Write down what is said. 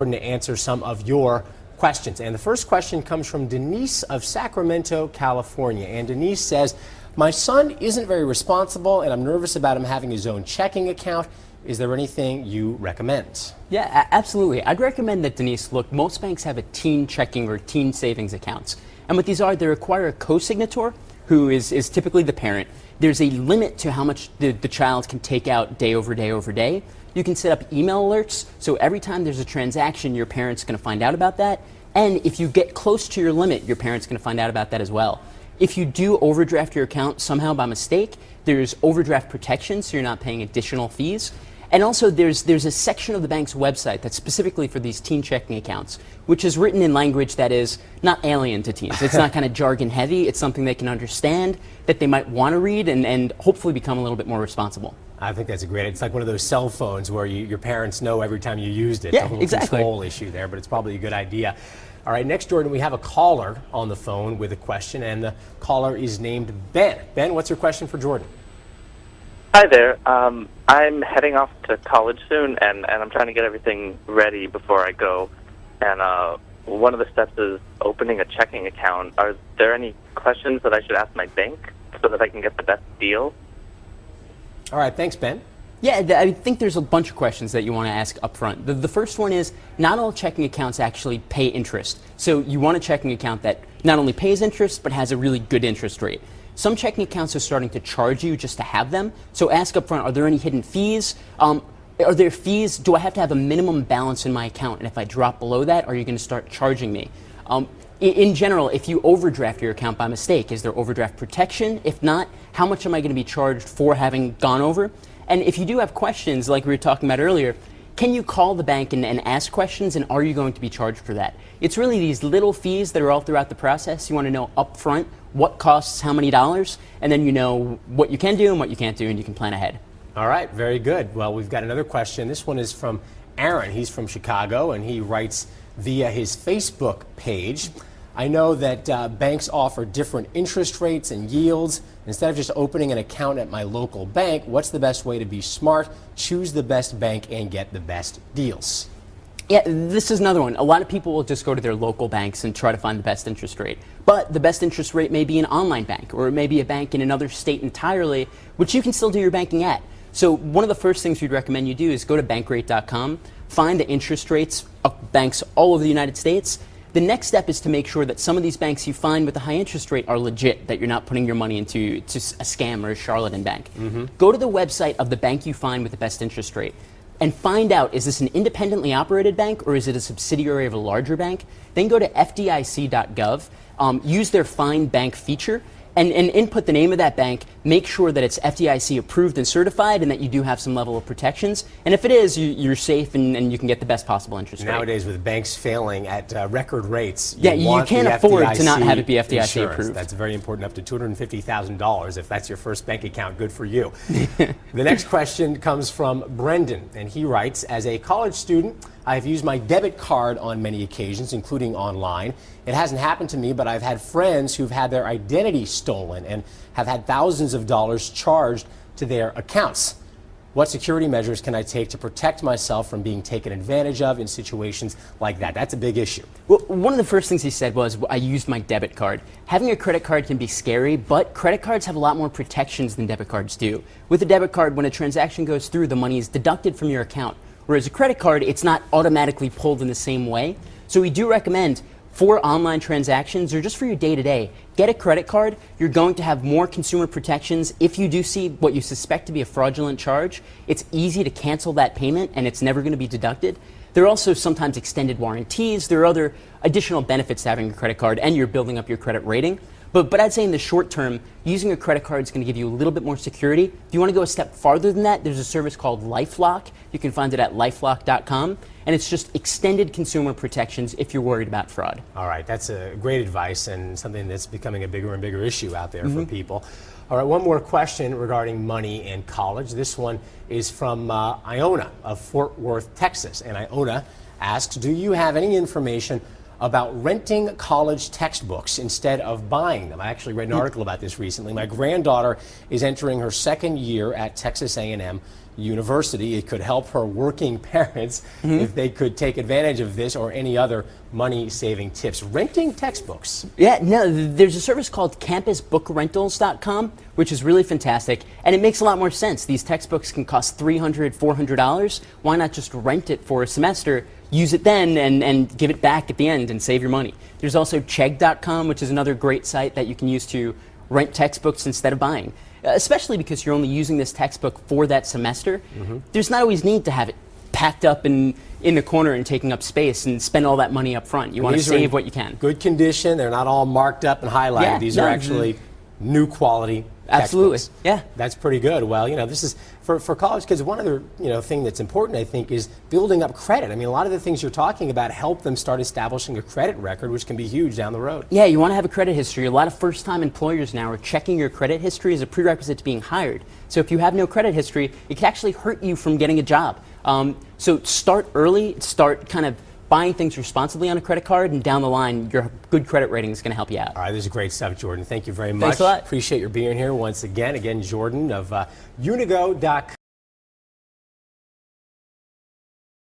to answer some of your questions. And the first question comes from Denise of Sacramento, California. And Denise says, my son isn't very responsible and I'm nervous about him having his own checking account. Is there anything you recommend? Yeah, absolutely. I'd recommend that, Denise, look, most banks have a teen checking or teen savings accounts. And what these are, they require a co-signator who is typically the parent. There's a limit to how much the child can take out day over day over day. You can set up email alerts, so every time there's a transaction, your parent's going to find out about that. And if you get close to your limit, your parent's going to find out about that as well. If you do overdraft your account somehow by mistake, there's overdraft protection, so you're not paying additional fees. And also there's a section of the bank's website that's specifically for these teen checking accounts, which is written in language that is not alien to teens. It's not kind of jargon heavy. It's something they can understand, that they might want to read and hopefully become a little bit more responsible. I think that's it's like one of those cell phones where your parents know every time you used it. Yeah, a little exactly. Control issue there, but it's probably a good idea. All right, next, Jordan, we have a caller on the phone with a question, and the caller is named Ben. Ben, what's your question for Jordan? Hi there. I'm heading off to college soon, and I'm trying to get everything ready before I go. And one of the steps is opening a checking account. Are there any questions that I should ask my bank so that I can get the best deal? All right, thanks, Ben. Yeah, I think there's a bunch of questions that you want to ask up front. The first one is, not all checking accounts actually pay interest. So you want a checking account that not only pays interest, but has a really good interest rate. Some checking accounts are starting to charge you just to have them. So ask up front, are there any hidden fees? Are there fees? Do I have to have a minimum balance in my account? And if I drop below that, are you going to start charging me? In general, if you overdraft your account by mistake, is there overdraft protection? If not, how much am I going to be charged for having gone over? And if you do have questions, like we were talking about earlier, can you call the bank and ask questions, and are you going to be charged for that? It's really these little fees that are all throughout the process. You want to know up front what costs how many dollars, and then you know what you can do and what you can't do, and you can plan ahead. All right, very good. Well, we've got another question. This one is from Aaron. He's from Chicago, and he writes via his Facebook page. I know that banks offer different interest rates and yields. Instead of just opening an account at my local bank, what's the best way to be smart, choose the best bank, and get the best deals? Yeah, this is another one. A lot of people will just go to their local banks and try to find the best interest rate. But the best interest rate may be an online bank, or it may be a bank in another state entirely, which you can still do your banking at. So one of the first things we'd recommend you do is go to bankrate.com, find the interest rates of banks all over the United States. The next step is to make sure that some of these banks you find with a high interest rate are legit, that you're not putting your money into a scam or a charlatan bank. Go to the website of the bank you find with the best interest rate and find out, is this an independently operated bank or is it a subsidiary of a larger bank? Then go to FDIC.gov, use their Find Bank feature, and input the name of that bank. Make sure that it's FDIC approved and certified and that you do have some level of protections. And if it is, you're safe and you can get the best possible interest rate. Nowadays, with banks failing at record rates, you can't afford to not have it be FDIC insurance approved. That's very important, up to $250,000. If that's your first bank account, good for you. The next question comes from Brendan, and he writes, as a college student, I've used my debit card on many occasions, including online. It hasn't happened to me, but I've had friends who've had their identity stolen and have had thousands of dollars charged to their accounts. What security measures can I take to protect myself from being taken advantage of in situations like that? That's a big issue. Well, one of the first things he said was, I used my debit card. Having a credit card can be scary, but credit cards have a lot more protections than debit cards do. With a debit card, when a transaction goes through, the money is deducted from your account. Whereas a credit card, it's not automatically pulled in the same way. So we do recommend, for online transactions or just for your day-to-day, get a credit card. You're going to have more consumer protections. If you do see what you suspect to be a fraudulent charge, it's easy to cancel that payment and it's never going to be deducted. There are also sometimes extended warranties. There are other additional benefits to having a credit card, and you're building up your credit rating. But I'd say in the short term, using a credit card is going to give you a little bit more security. If you want to go a step farther than that, there's a service called LifeLock. You can find it at lifelock.com, and it's just extended consumer protections if you're worried about fraud. All right, that's a great advice and something that's becoming a bigger and bigger issue out there for people. All right, one more question regarding money and college. This one is from Iona of Fort Worth, Texas. And Iona asks, do you have any information about renting college textbooks instead of buying them? I actually read an article about this recently. My granddaughter is entering her second year at Texas A&M University. It could help her working parents if they could take advantage of this or any other money-saving tips. Renting textbooks. Yeah, no, there's a service called campusbookrentals.com, which is really fantastic, and it makes a lot more sense. These textbooks can cost $300, $400. Why not just rent it for a semester, use it then, and give it back at the end and save your money? There's also Chegg.com, which is another great site that you can use to rent textbooks instead of buying. Especially because you're only using this textbook for that semester. There's not always need to have it packed up in the corner and taking up space and spend all that money up front. You want to These are in save what you can. Good condition. They're not all marked up and highlighted. Yeah, These no, are actually new quality Absolutely. textbooks. Yeah. That's pretty good. Well, this is for college kids. One other thing that's important, I think, is building up credit. I mean, a lot of the things you're talking about help them start establishing a credit record, which can be huge down the road. Yeah, you want to have a credit history. A lot of first-time employers now are checking your credit history as a prerequisite to being hired. So if you have no credit history, it can actually hurt you from getting a job. So start early, start kind of buying things responsibly on a credit card, and down the line, your good credit rating is going to help you out. All right, this is great stuff, Jordan. Thank you very much. Thanks a lot. Appreciate your being here once again. Again, Jordan of Unigo.com.